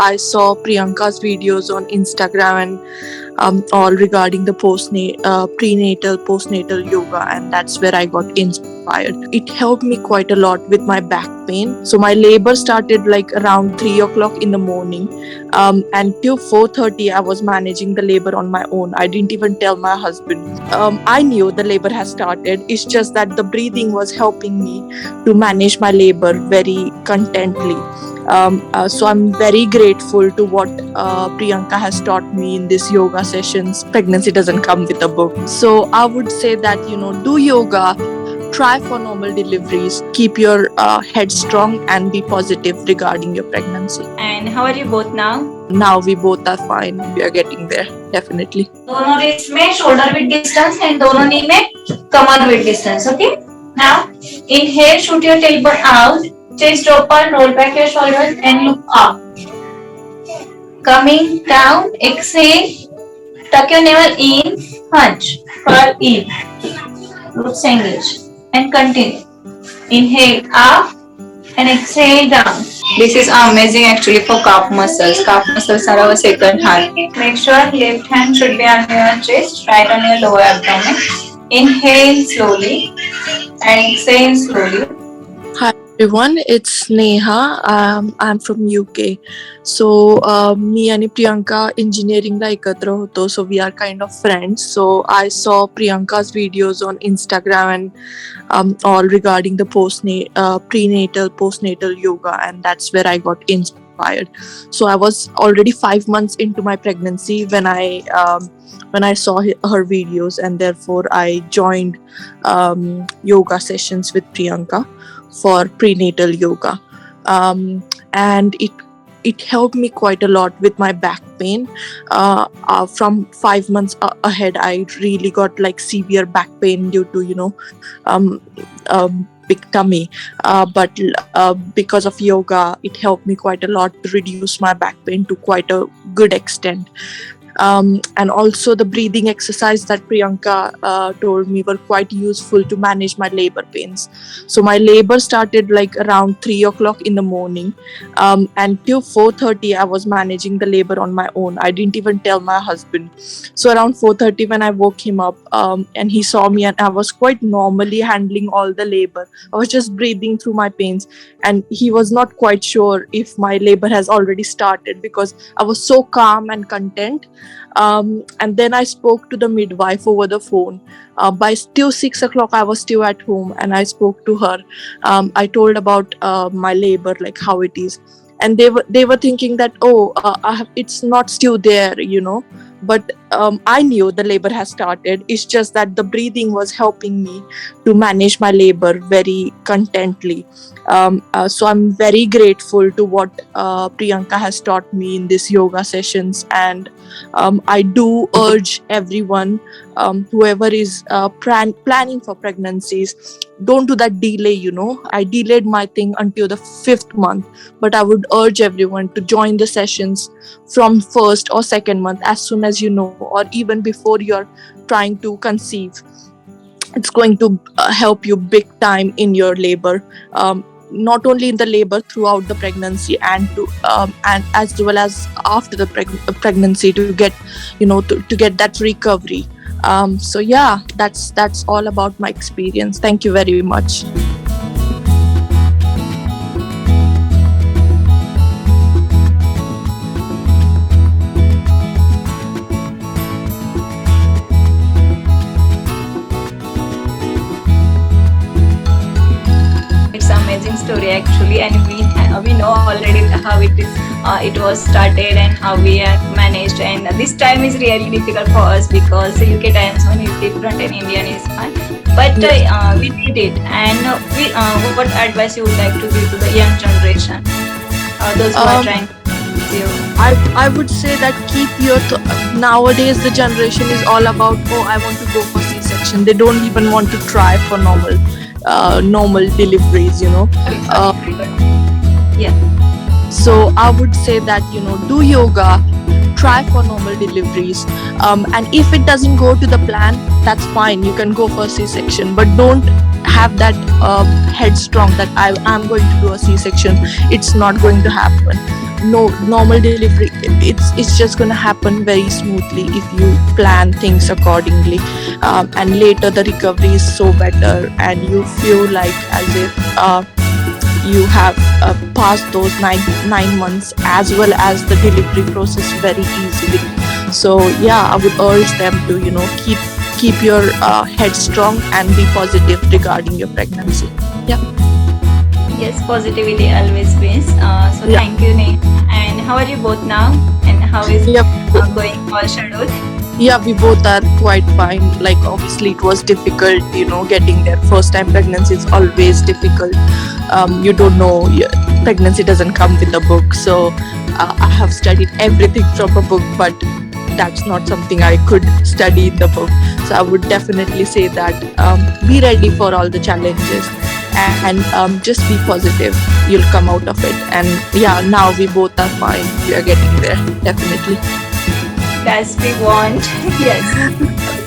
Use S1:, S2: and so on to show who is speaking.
S1: I saw Priyanka's videos on Instagram and all regarding the prenatal, postnatal yoga, and that's where I got inspired. It helped me quite a lot with my back pain. So my labor started like around 3 o'clock in the morning, and till 4:30 I was managing the labor on my own. I didn't even tell my husband. I knew the labor has started. It's just that the breathing was helping me to manage my labor very contently. So I'm very grateful to what Priyanka has taught me in this yoga sessions. Pregnancy doesn't come with a book. So I would say that, do yoga, try for normal deliveries, keep your head strong and be positive regarding your pregnancy.
S2: And how are you both now?
S1: Now we both are fine. We are getting there, definitely.
S2: दोनों wrist में shoulder width distance and दोनों knee में कमर width distance. Okay. Now inhale, shoot your tailbone out, chest open, roll back your shoulders and look up. Coming down, exhale, tuck your navel in, hunch, curl in, glutes engage, and continue. Inhale up and exhale down. This is amazing actually for calf muscles. Calf muscles are our second heart. Make sure left hand should be on your chest, right on your lower abdomen. Inhale slowly and exhale slowly.
S1: Hi everyone, it's Neha. I'm from UK. So me and Priyanka engineering la ekatra hoto, so we are kind of friends. So I saw Priyanka's videos on Instagram and all regarding the prenatal, postnatal yoga, and that's where I got inspired. So I was already 5 months into my pregnancy when I saw her videos, and therefore I joined yoga sessions with Priyanka for prenatal yoga, and it helped me quite a lot with my back pain. From 5 months ahead, I really got like severe back pain due to big tummy, but because of yoga, it helped me quite a lot to reduce my back pain to quite a good extent. And also the breathing exercise that Priyanka told me were quite useful to manage my labor pains. So my labor started like around 3 o'clock in the morning, and till 4:30 I was managing the labor on my own. I didn't even tell my husband. So around 4:30 when I woke him up, and he saw me, and I was quite normally handling all the labor. I was just breathing through my pains, and he was not quite sure if my labor has already started because I was so calm and content. And then I spoke to the midwife over the phone. By still 6 o'clock, I was still at home, and I spoke to her. I told about my labor, like how it is, and they were thinking that it's not still there. But I knew the labor has started. It's just that the breathing was helping me to manage my labor very contently. So I'm very grateful to what Priyanka has taught me in these yoga sessions, and I do urge everyone, whoever is planning for pregnancies, don't do that delay. I delayed my thing until the 5th month, but I would urge everyone to join the sessions from 1st or 2nd month, as soon as you know, or even before you're trying to conceive. It's going to help you big time in your labor, not only in the labor, throughout the pregnancy, and as well as after the pregnancy, to get to get that recovery. So yeah, that's all about my experience. Thank you very much.
S2: Story actually, and we know already how it was started and how we have managed, and this time is really difficult for us because the UK time zone is different and Indian is fine, but we did it. And what advice you would like to give to the young generation, those who are trying to you?
S1: I would say that keep your nowadays the generation is all about, I want to go for C-section. They don't even want to try for normal deliveries. So I would say that do yoga, try for normal deliveries, and if it doesn't go to the plan, that's fine, you can go for C-section, but don't have that headstrong that I'm going to do a C-section. It's not going to happen. No, normal delivery, it's just going to happen very smoothly if you plan things accordingly. And later the recovery is so better, and you feel like as if you have passed those nine months as well as the delivery process very easily. So yeah, I would urge them to keep your head strong and be positive regarding your pregnancy. Yeah.
S2: Yes, positivity always wins. So
S1: Yeah.
S2: thank you, Neha. And how are you both now? And how is
S1: Yep.
S2: going all schedule?
S1: Yeah, we both are quite fine. Like, obviously it was difficult, getting there. First time pregnancy is always difficult. You don't know, pregnancy doesn't come with a book. So I have studied everything from a book, but that's not something I could study in the book. So I would definitely say that be ready for all the challenges, and just be positive. You'll come out of it. And yeah, now we both are fine. We are getting there, definitely.
S2: That's we want. Yes.